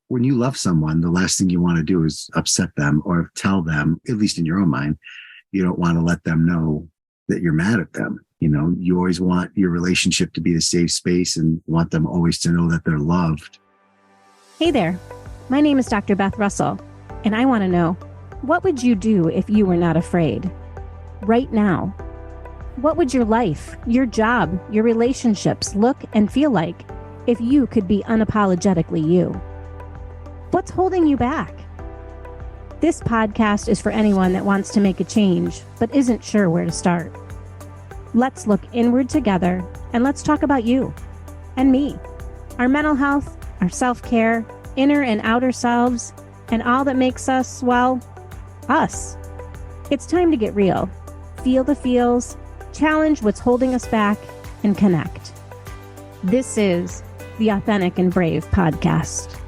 when you love someone, the last thing you want to do is upset them or tell them, at least in your own mind, you don't want to let them know that you're mad at them. You always want your relationship to be a safe space and want them always to know that they're loved. Hey there, my name is Dr. Beth Russell, and I want to know, what would you do if you were not afraid? Right now, what would your life, your job, your relationships look and feel like if you could be unapologetically you? What's holding you back? This podcast is for anyone that wants to make a change, but isn't sure where to start. Let's look inward together and let's talk about you and me, our mental health, our self-care, inner and outer selves, and all that makes us, well, us. It's time to get real, feel the feels, challenge what's holding us back, and connect. This is the Authentic and Brave podcast.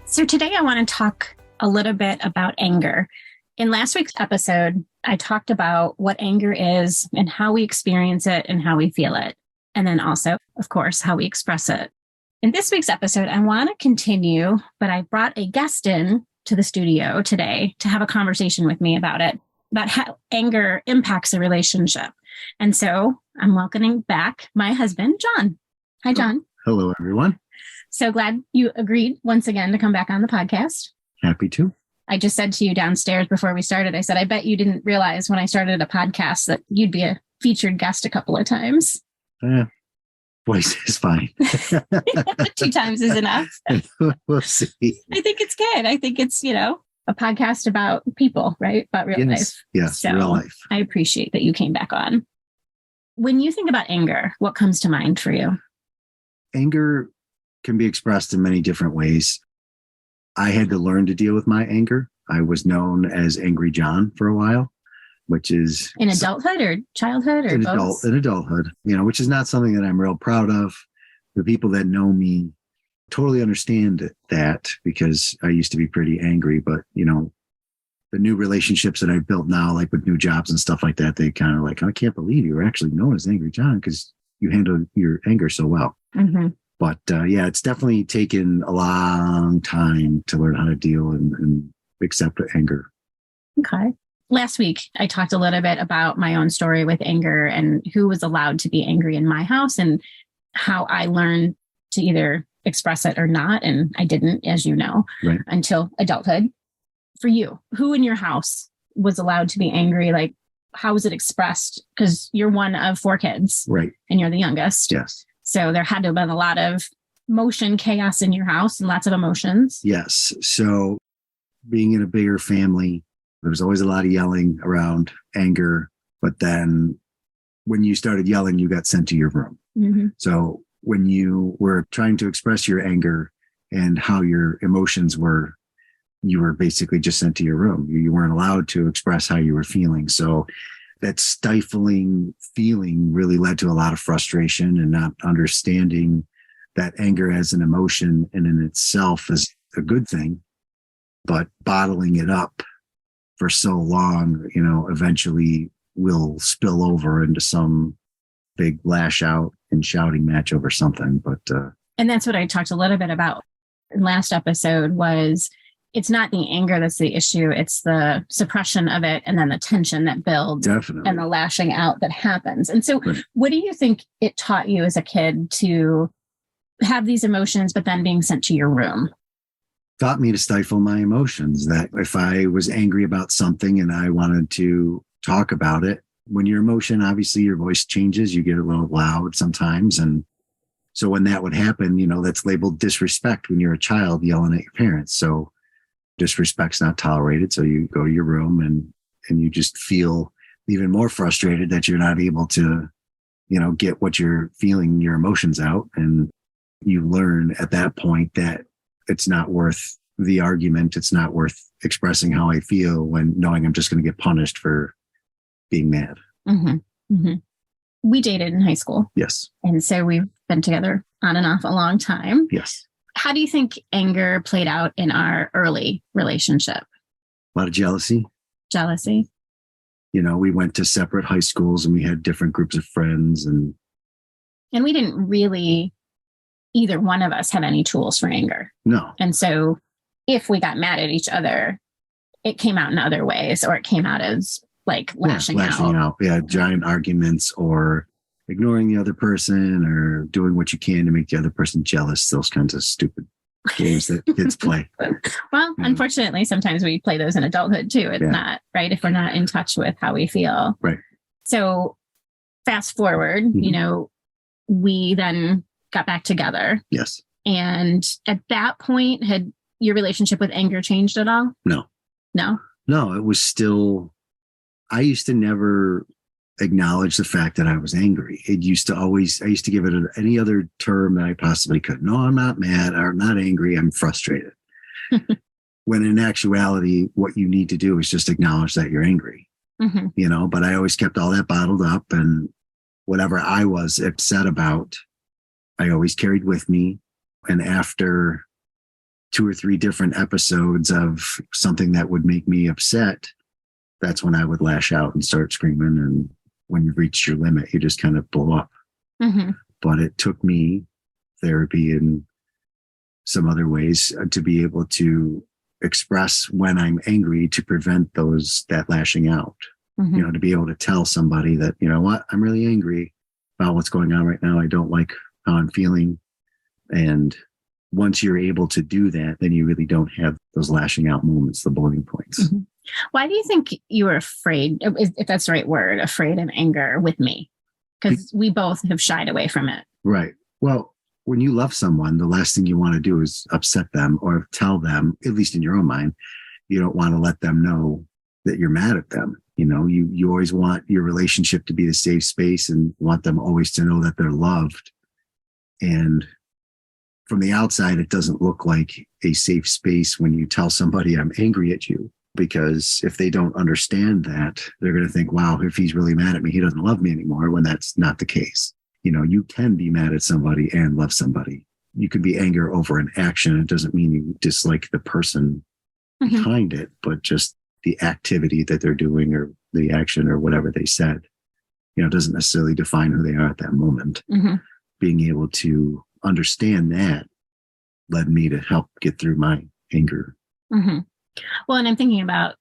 So today I want to talk a little bit about anger. In last week's episode, I talked about what anger is and how we experience it and how we feel it. And then also, of course, how we express it. In this week's episode, I want to continue, but I brought a guest in to the studio today to have a conversation with me about it, about how anger impacts a relationship. And so I'm welcoming back my husband, John. Hi, John. Hello, everyone. So glad you agreed once again to come back on the podcast. Happy to. I just said to you downstairs before we started, I said, I bet you didn't realize when I started a podcast that you'd be a featured guest a couple of times. Voice is fine. 2 times is enough. We'll see. I think it's good. I think it's, a podcast about people, right? About real life. Yes, so real life. I appreciate that you came back on. When you think about anger, what comes to mind for you? Anger can be expressed in many different ways. I had to learn to deal with my anger. I was known as Angry John for a while, which is in adulthood or childhood or in both? In adulthood, which is not something that I'm real proud of. The people that know me totally understand that because I used to be pretty angry, but the new relationships that I've built now, like with new jobs and stuff like that, they kind of like, I can't believe you were actually known as Angry John because you handle your anger so well. Mm-hmm. But it's definitely taken a long time to learn how to deal and accept anger. Okay. Last week, I talked a little bit about my own story with anger and who was allowed to be angry in my house and how I learned to either express it or not. And I didn't, as you know, right, until adulthood. For you, who in your house was allowed to be angry? Like, how was it expressed? Because you're one of 4 kids. Right. And you're the youngest. Yes. So there had to have been a lot of motion, chaos in your house and lots of emotions. Yes. So being in a bigger family, there was always a lot of yelling around anger. But then when you started yelling, you got sent to your room. Mm-hmm. So when you were trying to express your anger and how your emotions were, you were basically just sent to your room. You weren't allowed to express how you were feeling. So that stifling feeling really led to a lot of frustration and not understanding that anger as an emotion and in itself is a good thing, but bottling it up for so long, eventually will spill over into some big lash out and shouting match over something. And that's what I talked a little bit about in last episode was it's not the anger that's the issue. It's the suppression of it and then the tension that builds. Definitely. And the lashing out that happens. And so right. What do you think it taught you as a kid to have these emotions, but then being sent to your room? Taught me to stifle my emotions, that if I was angry about something and I wanted to talk about it, when your emotion, obviously your voice changes, you get a little loud sometimes. And so when that would happen, that's labeled disrespect when you're a child yelling at your parents. So disrespect's not tolerated. So you go to your room and you just feel even more frustrated that you're not able to, get what you're feeling, your emotions out. And you learn at that point that it's not worth the argument. It's not worth expressing how I feel when knowing I'm just going to get punished for being mad. Mm-hmm. Mm-hmm. We dated in high school. Yes. And so we've been together on and off a long time. Yes. How do you think anger played out in our early relationship? A lot of jealousy. Jealousy. We went to separate high schools and we had different groups of friends. And we didn't really either one of us had any tools for anger. No. And so if we got mad at each other, it came out in other ways, or it came out as like lashing out. Yeah, giant arguments, or ignoring the other person, or doing what you can to make the other person jealous. Those kinds of stupid games that kids play. Well, unfortunately, sometimes we play those in adulthood too. It's not right if we're not in touch with how we feel. Right. So fast forward, we then got back together. Yes. And at that point, had your relationship with anger changed at all? No. No, it was still, I used to never acknowledge the fact that I was angry. I used to give it any other term that I possibly could. No, I'm not mad, or I'm not angry. I'm frustrated. When in actuality, what you need to do is just acknowledge that you're angry, but I always kept all that bottled up, and whatever I was upset about, I always carried with me. And after 2 or 3 different episodes of something that would make me upset, that's when I would lash out and start screaming. And when you reach your limit, you just kind of blow up. But it took me therapy and some other ways to be able to express when I'm angry, to prevent that lashing out, to be able to tell somebody that, you know what, I'm really angry about what's going on right now. I don't like how I'm feeling. And once you're able to do that, then you really don't have those lashing out moments, the boiling points. Why do you think you were afraid, if that's the right word, afraid of anger with me? Because we both have shied away from it. Right. Well, when you love someone, the last thing you want to do is upset them or tell them, at least in your own mind, you don't want to let them know that you're mad at them. You always want your relationship to be a safe space and want them always to know that they're loved. And from the outside, it doesn't look like a safe space when you tell somebody I'm angry at you, because if they don't understand that, they're going to think, wow, if he's really mad at me, he doesn't love me anymore, when that's not the case. You can be mad at somebody and love somebody. You could be angry over an action. It doesn't mean you dislike the person behind it, but just the activity that they're doing, or the action, or whatever they said, doesn't necessarily define who they are at that moment. Being able to understand that led me to help get through my anger. Well, and I'm thinking about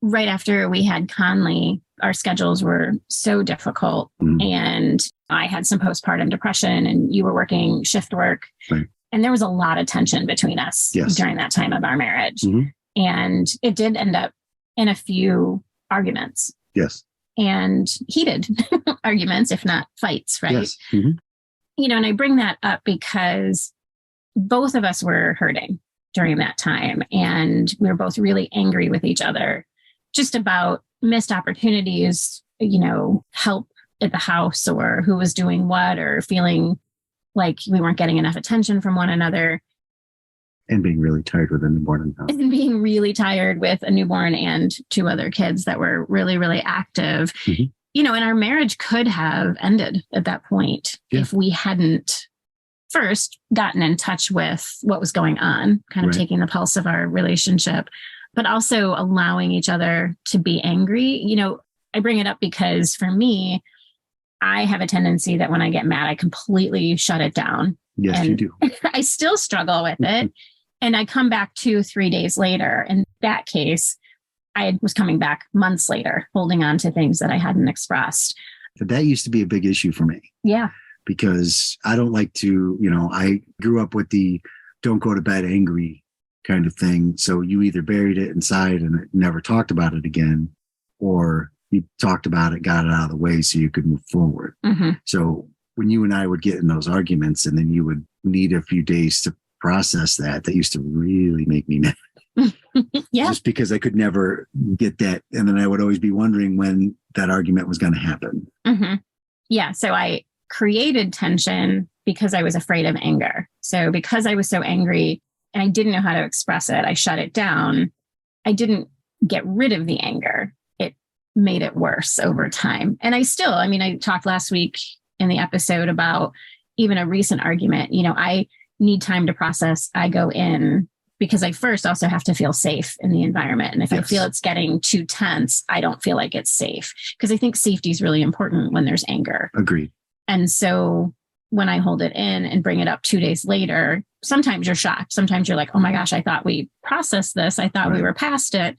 right after we had Conley, our schedules were so difficult, and I had some postpartum depression, and you were working shift work. Right. And there was a lot of tension between us during that time of our marriage. And it did end up in a few arguments. Yes. And heated arguments, if not fights, right? Yes. And I bring that up because both of us were hurting during that time. And we were both really angry with each other just about missed opportunities, help at the house, or who was doing what, or feeling like we weren't getting enough attention from one another. And being really tired with a newborn in the house. And being really tired with a newborn and 2 other kids that were really, really active. And our marriage could have ended at that point if we hadn't first gotten in touch with what was going on, kind of taking the pulse of our relationship, but also allowing each other to be angry. I bring it up because for me, I have a tendency that when I get mad, I completely shut it down. Yes, and you do. I still struggle with it. And I come back 2-3 days later. In that case, I was coming back months later, holding on to things that I hadn't expressed. That used to be a big issue for me. Yeah. Because I don't like to, I grew up with the don't go to bed angry kind of thing. So you either buried it inside and never talked about it again, or you talked about it, got it out of the way so you could move forward. So when you and I would get in those arguments, and then you would need a few days to process that used to really make me mad. Just because I could never get that. And then I would always be wondering when that argument was going to happen. Yeah. So I created tension because I was afraid of anger. So because I was so angry and I didn't know how to express it, I shut it down. I didn't get rid of the anger. It made it worse over time. And I talked last week in the episode about even a recent argument. I need time to process. I go in because I first also have to feel safe in the environment. And if I feel it's getting too tense, I don't feel like it's safe, because I think safety is really important when there's anger. Agreed. And so when I hold it in and bring it up 2 days later, sometimes you're shocked. Sometimes you're like, oh my gosh, I thought we processed this. I thought we were past it.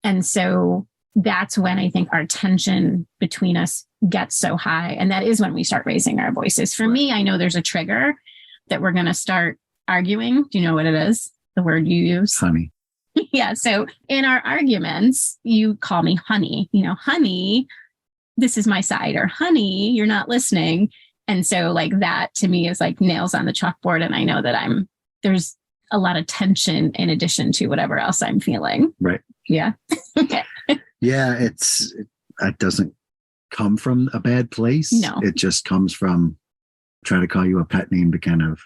And so that's when I think our tension between us gets so high. And that is when we start raising our voices. For me, I know there's a trigger that we're going to start arguing. Do you know what it is? The word you use? Honey. Yeah. So in our arguments, you call me honey, honey, this is my side, or honey, you're not listening. And so like that to me is like nails on the chalkboard. And I know that there's a lot of tension in addition to whatever else I'm feeling. Right. Yeah. Okay. Yeah. It doesn't come from a bad place. No. It just comes from trying to call you a pet name to kind of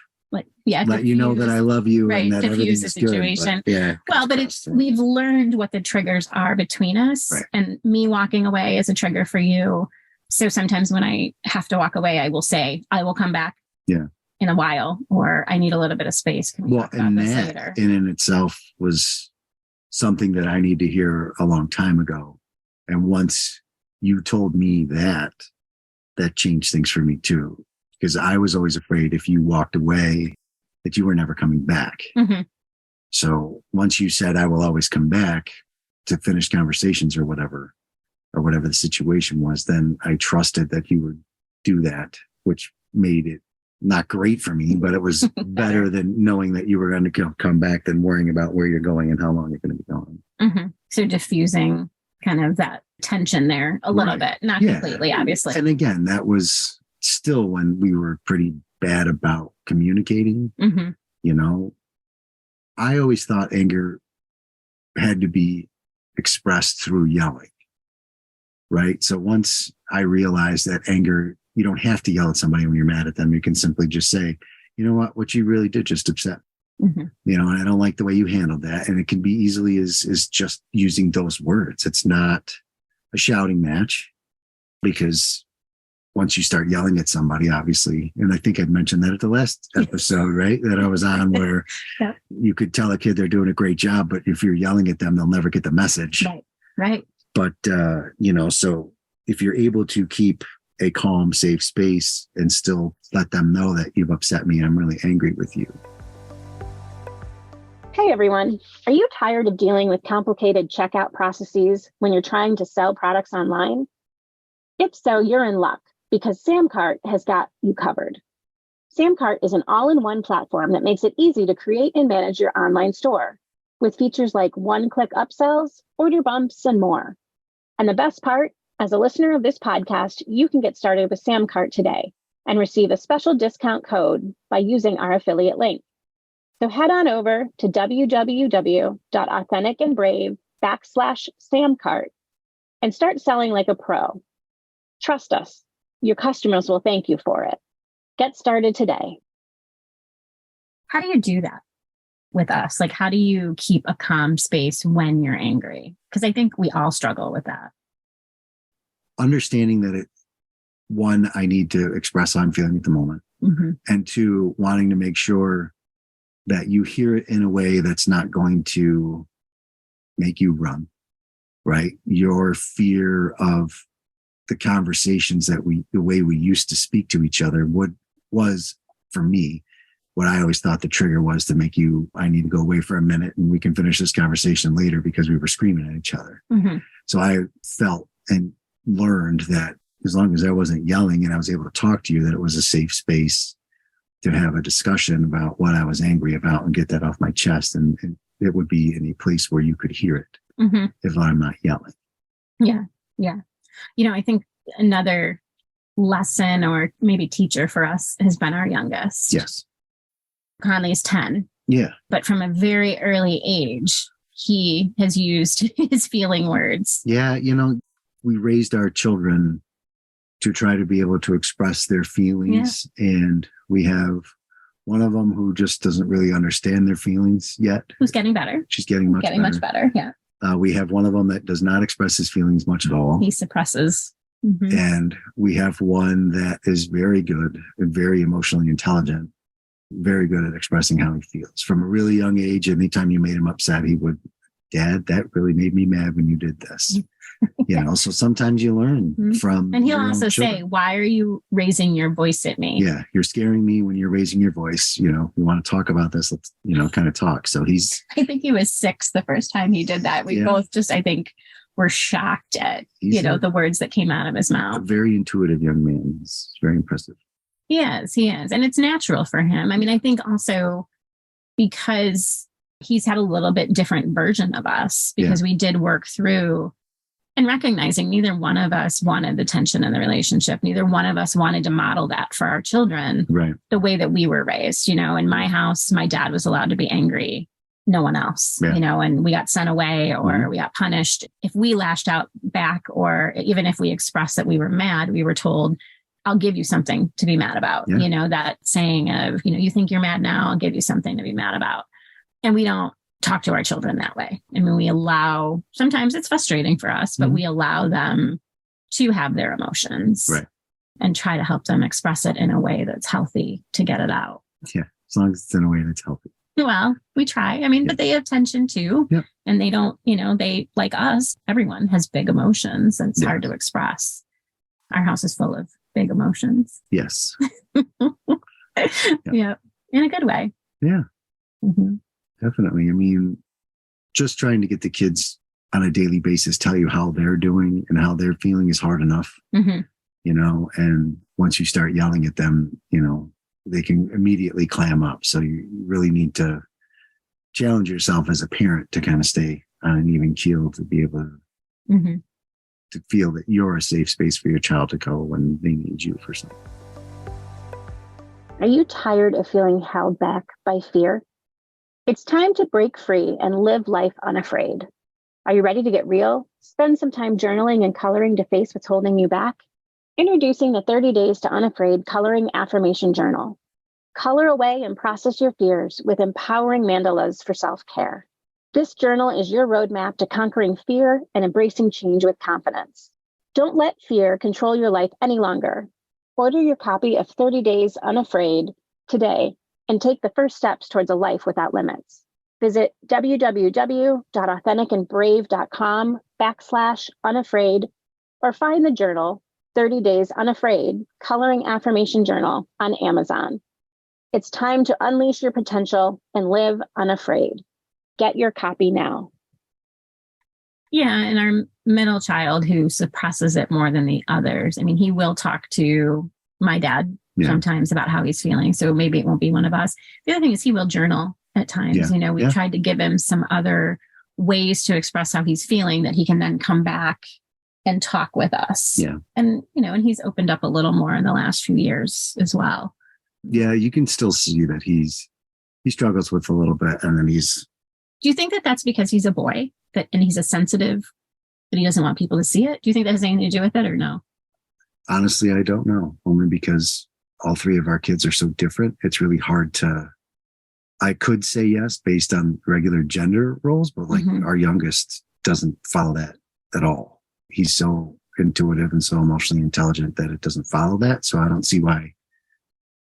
let you know that I love you and that diffuse everything's the situation. Good. Yeah. Well, but we've learned what the triggers are between us, and me walking away is a trigger for you. So sometimes when I have to walk away, I will say, I will come back in a while, or I need a little bit of space. Can we talk about this later? In itself was something that I need to hear a long time ago. And once you told me that changed things for me too, because I was always afraid if you walked away that you were never coming back. Mm-hmm. So once you said, I will always come back to finish conversations or whatever the situation was, then I trusted that you would do that, which made it not great for me, but it was better than knowing that you were going to come back than worrying about where you're going and how long you're going to be going. Mm-hmm. So diffusing kind of that tension there a little bit, not completely, obviously. And again, that was still when we were pretty bad about communicating. Mm-hmm. I always thought anger had to be expressed through yelling. Right. So once I realized that anger, you don't have to yell at somebody when you're mad at them. You can simply just say, you know what you really did just upset. Mm-hmm. And I don't like the way you handled that. And it can be easily as just using those words. It's not a shouting match, because once you start yelling at somebody, obviously, and I think I'd mentioned that at the last episode, right? That I was on, where you could tell a kid they're doing a great job, but if you're yelling at them, they'll never get the message. Right. But, so if you're able to keep a calm, safe space and still let them know that you've upset me, I'm really angry with you. Hey, everyone. Are you tired of dealing with complicated checkout processes when you're trying to sell products online? If so, you're in luck, because Samcart has got you covered. Samcart is an all-in-one platform that makes it easy to create and manage your online store, with features like one-click upsells, order bumps, and more. And the best part, as a listener of this podcast, you can get started with Samcart today and receive a special discount code by using our affiliate link. So head on over to www.authenticandbrave.com/Samcart and start selling like a pro. Trust us, your customers will thank you for it. Get started today. How do you do that with us? Like, how do you keep a calm space when you're angry? Because I think we all struggle with that. Understanding that one, I need to express how I'm feeling at the moment. Mm-hmm. And two, wanting to make sure that you hear it in a way that's not going to make you run, right? Your fear of the conversations the way we used to speak to each other was for me, what I always thought the trigger was to make I need to go away for a minute and we can finish this conversation later, because we were screaming at each other. Mm-hmm. So I felt and learned that as long as I wasn't yelling and I was able to talk to you, that it was a safe space to have a discussion about what I was angry about and get that off my chest. And it would be in a place where you could hear it mm-hmm. if I'm not yelling. Yeah. Yeah. I think another lesson or maybe teacher for us has been our youngest. Yes. Conley's 10. Yeah. But from a very early age, he has used his feeling words. Yeah. We raised our children to try to be able to express their feelings. Yeah. And we have one of them who just doesn't really understand their feelings yet. Who's getting better. She's getting much better. Yeah. We have one of them that does not express his feelings much at all. He suppresses. Mm-hmm. And we have one that is very good and very emotionally intelligent, very good at expressing how he feels. From a really young age, anytime you made him upset, he would, Dad, that really made me mad when you did this. So sometimes you learn Mhm. from. And he'll your own also say, children. why are you raising your voice at me? Yeah, you're scaring me when you're raising your voice. We want to talk about this. Let's, kind of talk. So I think he was 6 the first time he did that. We Yeah. both just, I think, were shocked at, He's the words that came out of his a mouth. very intuitive young man. He's very impressive. He is. And it's natural for him. I mean, I think also because he's had a little bit different version of us, because we did work through and recognizing neither one of us wanted the tension in the relationship. Neither one of us wanted to model that for our children Right. the way that we were raised. In my house, my dad was allowed to be angry. No one else, Yeah. and we got sent away or we got punished. If we lashed out back, or even if we expressed that we were mad, we were told, I'll give you something to be mad about. Yeah. That saying of, you think you're mad now, I'll give you something to be mad about. And we don't talk to our children that way. I mean, we allow, sometimes it's frustrating for us, but we allow them to have their emotions and try to help them express it in a way that's healthy to get it out. Yeah. As long as it's in a way that's healthy. Well, we try. I mean, but they have tension too. Yep. And they don't, they, like us, everyone has big emotions and it's hard to express. Our house is full of big emotions. Yes. Yeah. In a good way. Yeah. Mm-hmm. Definitely. I mean, just trying to get the kids on a daily basis tell you how they're doing and how they're feeling is hard enough, Mm-hmm. And once you start yelling at them, they can immediately clam up. So you really need to challenge yourself as a parent to kind of stay on an even keel, to be able to feel that you're a safe space for your child to go when they need you for something. Are you tired of feeling held back by fear? It's time to break free and live life unafraid. Are you ready to get real? Spend some time journaling and coloring to face what's holding you back. Introducing the 30 Days to Unafraid Coloring Affirmation Journal. Color away and process your fears with empowering mandalas for self-care. This journal is your roadmap to conquering fear and embracing change with confidence. Don't let fear control your life any longer. Order your copy of 30 Days Unafraid today and take the first steps towards a life without limits. Visit www.authenticandbrave.com/unafraid or find the journal 30 Days Unafraid Coloring Affirmation Journal on Amazon. It's time to unleash your potential and live unafraid. Get your copy now. Yeah. And our middle child, who suppresses it more than the others, I mean, he will talk to my dad sometimes about how he's feeling. So maybe it won't be one of us. The other thing is he will journal at times. We tried to give him some other ways to express how he's feeling that he can then come back and talk with us. Yeah. And, and he's opened up a little more in the last few years as well. Yeah. You can still see that he struggles with a little bit, and then Do you think that that's because he's a boy and he's a sensitive, that he doesn't want people to see it? Do you think that has anything to do with it or no? Honestly, I don't know. Only because all three of our kids are so different. It's really hard I could say yes based on regular gender roles, but our youngest doesn't follow that at all. He's so intuitive and so emotionally intelligent that it doesn't follow that. So I don't see why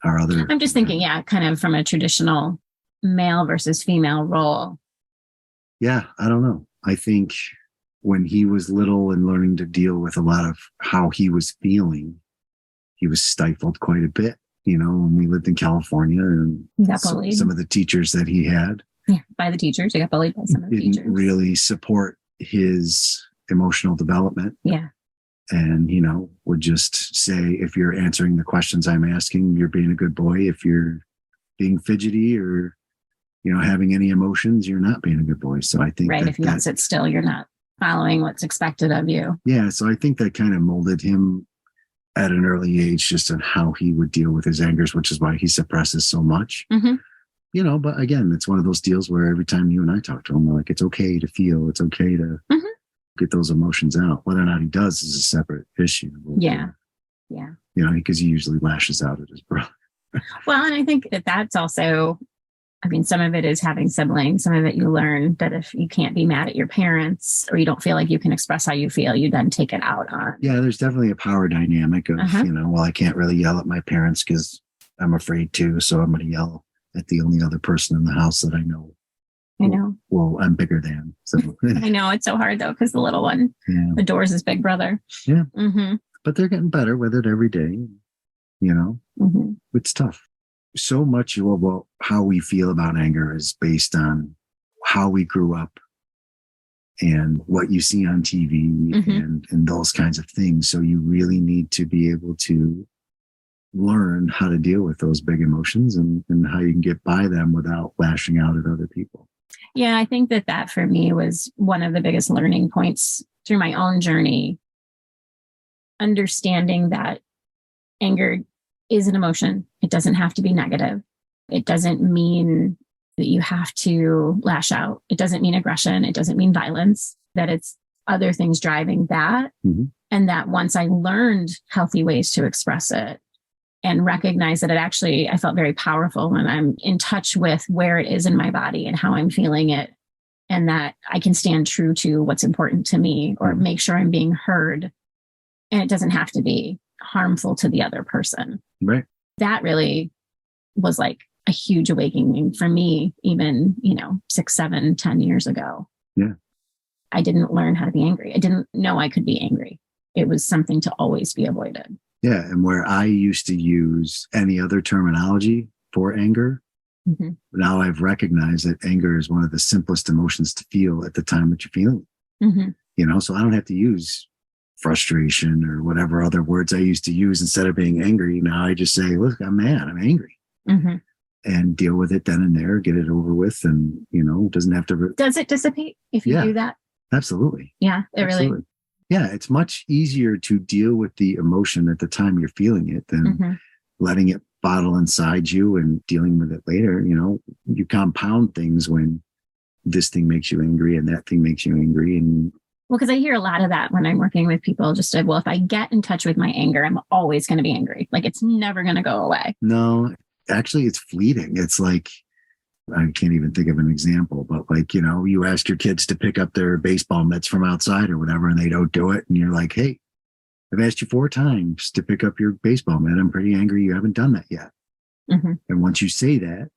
our other... I'm just thinking, kind of from a traditional male versus female role. Yeah, I don't know. I think when he was little and learning to deal with a lot of how he was feeling, he was stifled quite a bit. When we lived in California, and some of the teachers that he had, by the teachers, he got bullied by some of the didn't teachers. really support his emotional development. Yeah. And, would just say, if you're answering the questions I'm asking, you're being a good boy. If you're being fidgety or, having any emotions, you're not being a good boy. So I think if you don't sit still, you're not following what's expected of you. Yeah. So I think that kind of molded him at an early age, just on how he would deal with his angers, which is why he suppresses so much. But again, it's one of those deals where every time you and I talk to him, we're like, it's okay to feel, it's okay to get those emotions out. Whether or not he does is a separate issue. Yeah. Because he usually lashes out at his brother. Well, and I think that's also, some of it is having siblings. Some of it you learn that if you can't be mad at your parents or you don't feel like you can express how you feel, you then take it out on. Yeah, there's definitely a power dynamic of, I can't really yell at my parents because I'm afraid to. So I'm going to yell at the only other person in the house that I know I know. Well, I'm bigger than. So I know it's so hard though, because the little one yeah. adores his big brother. Yeah. Mm-hmm. But they're getting better with it every day. You know, Mm-hmm. it's tough. So much of how we feel about anger is based on how we grew up and what you see on TV and those kinds of things. So you really need to be able to learn how to deal with those big emotions and how you can get by them without lashing out at other people. Yeah, I think that for me was one of the biggest learning points through my own journey. Understanding that anger is an emotion. It doesn't have to be negative. It doesn't mean that you have to lash out. It doesn't mean aggression. It doesn't mean violence, that it's other things driving that. Mm-hmm. And that once I learned healthy ways to express it and recognize that I felt very powerful when I'm in touch with where it is in my body and how I'm feeling it. And that I can stand true to what's important to me or make sure I'm being heard. And it doesn't have to be harmful to the other person. Right. That really was like a huge awakening for me, even, 6, 7, 10 years ago. Yeah. I didn't learn how to be angry. I didn't know I could be angry. It was something to always be avoided. Yeah. And where I used to use any other terminology for anger, now I've recognized that anger is one of the simplest emotions to feel at the time that you're feeling it. So I don't have to use frustration or whatever other words I used to use instead of being angry. Now I just say, look, I'm mad, I'm angry. And deal with it then and there, get it over with. And, doesn't have to. Does it dissipate if you do that? Absolutely. Yeah, really. Yeah, it's much easier to deal with the emotion at the time you're feeling it than letting it bottle inside you and dealing with it later. You compound things when this thing makes you angry and that thing makes you angry. And well, because I hear a lot of that when I'm working with people, just if I get in touch with my anger, I'm always going to be angry. Like it's never going to go away. No, actually it's fleeting. It's like, I can't even think of an example, but like, you ask your kids to pick up their baseball mitts from outside or whatever, and they don't do it. And you're like, hey, I've asked you 4 times to pick up your baseball mitt. I'm pretty angry you haven't done that yet. And once you say that,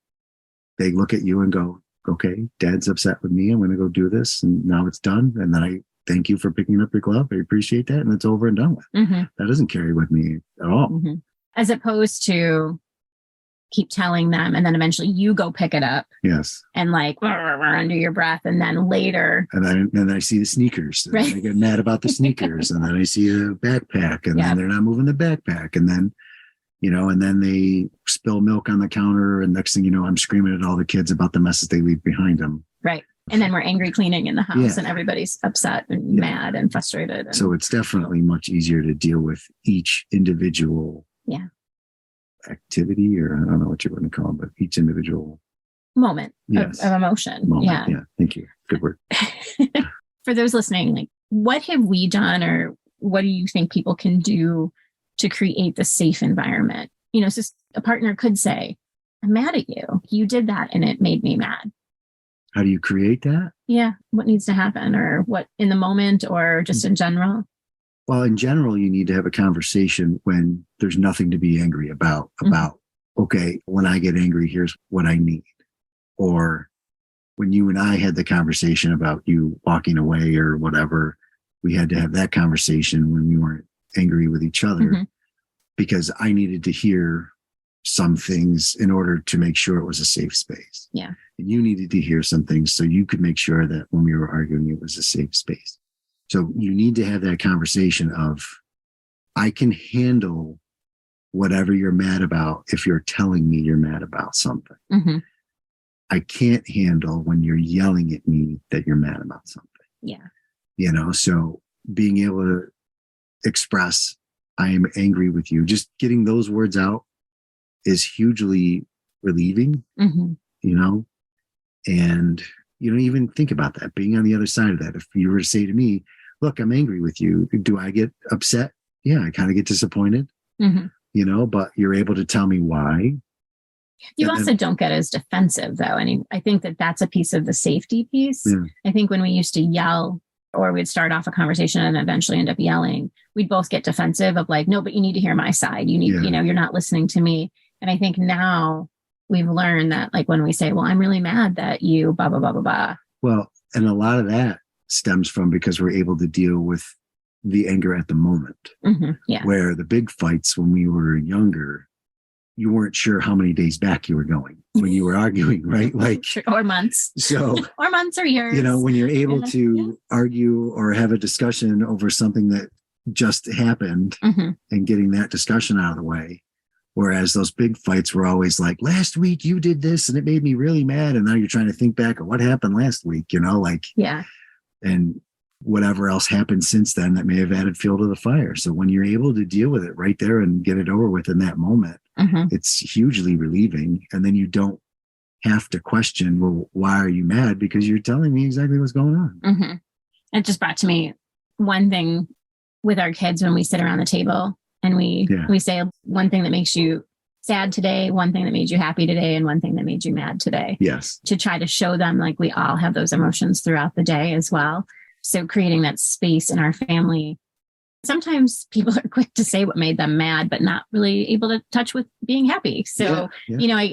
they look at you and go, okay, Dad's upset with me. I'm going to go do this. And now it's done. And then I thank you for picking up your glove. I appreciate that. And it's over and done with. That doesn't carry with me at all. As opposed to keep telling them and then eventually you go pick it up. Yes. And like under your breath. And then later. And then I see the sneakers. Right. I get mad about the sneakers. And then I see a backpack. And then they're not moving the backpack. And then, and then they spill milk on the counter. And next thing you know, I'm screaming at all the kids about the messes they leave behind them. Right. And then we're angry cleaning in the house and everybody's upset and mad and frustrated. So it's definitely much easier to deal with each individual activity, or I don't know what you want to call it, but each individual moment of emotion. Yeah. Thank you. Good word. For those listening, like what have we done or what do you think people can do to create the safe environment? So a partner could say, I'm mad at you. You did that and it made me mad. How do you create that? Yeah. What needs to happen or what in the moment or just in general? Well, in general, you need to have a conversation when there's nothing to be angry about, okay, when I get angry, here's what I need. Or when you and I had the conversation about you walking away or whatever, we had to have that conversation when we weren't angry with each other because I needed to hear some things in order to make sure it was a safe space. Yeah. And you needed to hear some things so you could make sure that when we were arguing, it was a safe space. So you need to have that conversation of, I can handle whatever you're mad about if you're telling me you're mad about something. I can't handle when you're yelling at me that you're mad about something. Yeah. So being able to express, I am angry with you, just getting those words out is hugely relieving, and even think about that, being on the other side of that. If you were to say to me, look, I'm angry with you, do I get upset? Yeah, I kind of get disappointed, but you're able to tell me why. You also don't get as defensive, though. And I think that that's a piece of the safety piece. Yeah. I think when we used to yell or we'd start off a conversation and eventually end up yelling, we'd both get defensive of like, no, but you need to hear my side. You need, you're not listening to me. And I think now we've learned that like when we say, well, I'm really mad that you blah, blah, blah, blah, blah. Well, and a lot of that stems from because we're able to deal with the anger at the moment. Yeah. Where the big fights when we were younger, you weren't sure how many days back you were going when you were arguing, right? Like, or months. So, or months or years. You know, when you're able Yeah. to argue or have a discussion over something that just happened and getting that discussion out of the way. Whereas those big fights were always like, last week you did this and it made me really mad. And now you're trying to think back of what happened last week, you know, like, Yeah. and whatever else happened since then that may have added fuel to the fire. So when you're able to deal with it right there and get it over with in that moment, it's hugely relieving. And then you don't have to question, well, why are you mad? Because you're telling me exactly what's going on. It just brought to me one thing with our kids when we sit around the table and we say one thing that makes you sad today, one thing that made you happy today, and one thing that made you mad today. Yes. To try to show them like we all have those emotions throughout the day as well. So creating that space in our family. Sometimes people are quick to say what made them mad, but not really able to touch with being happy. So, you know,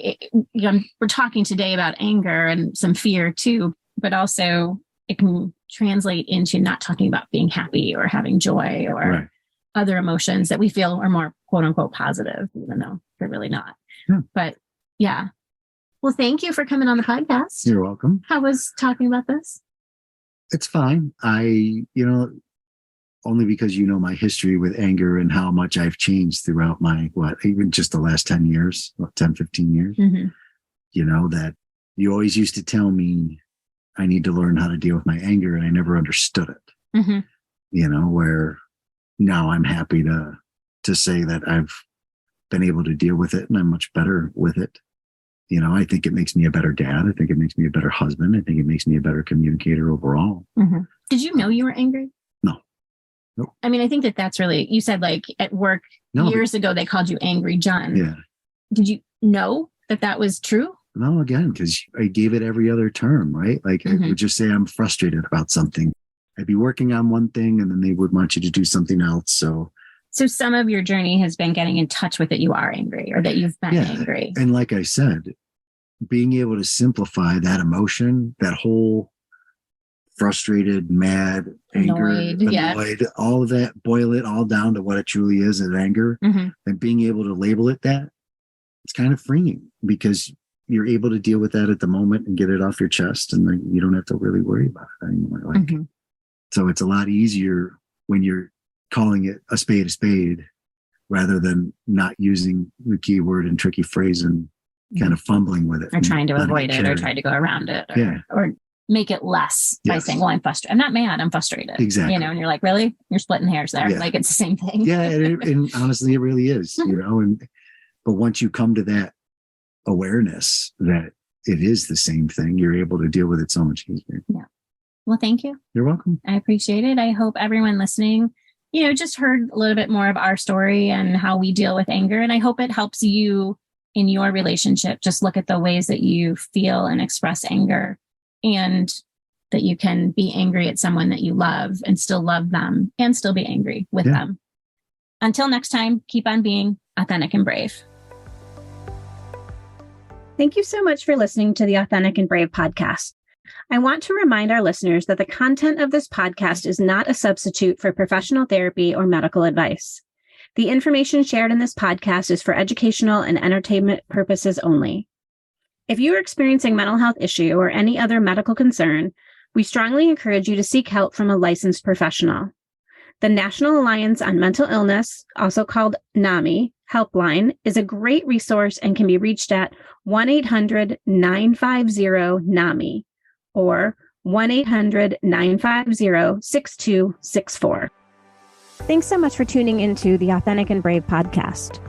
we're talking today about anger and some fear too, but also it can translate into not talking about being happy or having joy or other emotions that we feel are more quote unquote positive, even though they're really not. But yeah. Well, thank you for coming on the podcast. You're welcome. How was talking about this? It's fine. Only because you know my history with anger and how much I've changed throughout my, even just the last 10 years, 10, 15 years, you know, that you always used to tell me I need to learn how to deal with my anger, and I never understood it, you know, where now I'm happy to say that I've been able to deal with it and I'm much better with it. You know, I think it makes me a better dad. I think it makes me a better husband. I think it makes me a better communicator overall. Did you know you were angry? No. Nope. I mean, I think that's really, you said like at work years ago, they called you Angry John. Yeah. Did you know that was true? No, again, because I gave it every other term, right? Like I would just say I'm frustrated about something. I'd be working on one thing and then they would want you to do something else. So some of your journey has been getting in touch with that you are angry or that you've been angry. And like I said, being able to simplify that emotion, that whole frustrated, mad, annoyed, all of that, boil it all down to what it truly is anger, and being able to label it that, it's kind of freeing because you're able to deal with that at the moment and get it off your chest, and then you don't have to really worry about it anymore. So it's a lot easier when you're calling it a spade rather than not using the keyword and tricky phrase and kind of fumbling with it. Or trying to avoid it or try to go around it or make it less by saying, well, I'm frustrated. I'm not mad. I'm frustrated. Exactly. You know, and you're like, really? You're splitting hairs there. Like it's the same thing. And honestly, it really is, you know, but once you come to that awareness that it is the same thing, you're able to deal with it so much easier. Yeah. Well, thank you. You're welcome. I appreciate it. I hope everyone listening, you know, just heard a little bit more of our story and how we deal with anger. And I hope it helps you in your relationship. Just look at the ways that you feel and express anger, and that you can be angry at someone that you love and still love them and still be angry with them. Until next time, keep on being authentic and brave. Thank you so much for listening to the Authentic and Brave podcast. I want to remind our listeners that the content of this podcast is not a substitute for professional therapy or medical advice. The information shared in this podcast is for educational and entertainment purposes only. If you are experiencing mental health issue or any other medical concern, we strongly encourage you to seek help from a licensed professional. The National Alliance on Mental Illness, also called NAMI, helpline is a great resource and can be reached at 1-800-950-NAMI or 1-800-950-6264. Thanks so much for tuning into the Authentic and Brave podcast.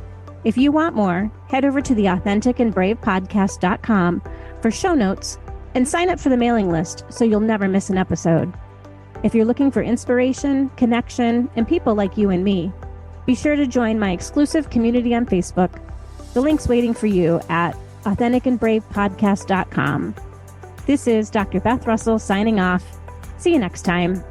If you want more, head over to the AuthenticandBravePodcast.com for show notes and sign up for the mailing list so you'll never miss an episode. If you're looking for inspiration, connection, and people like you and me, be sure to join my exclusive community on Facebook. The link's waiting for you at AuthenticandBravePodcast.com. This is Dr. Beth Russell signing off. See you next time.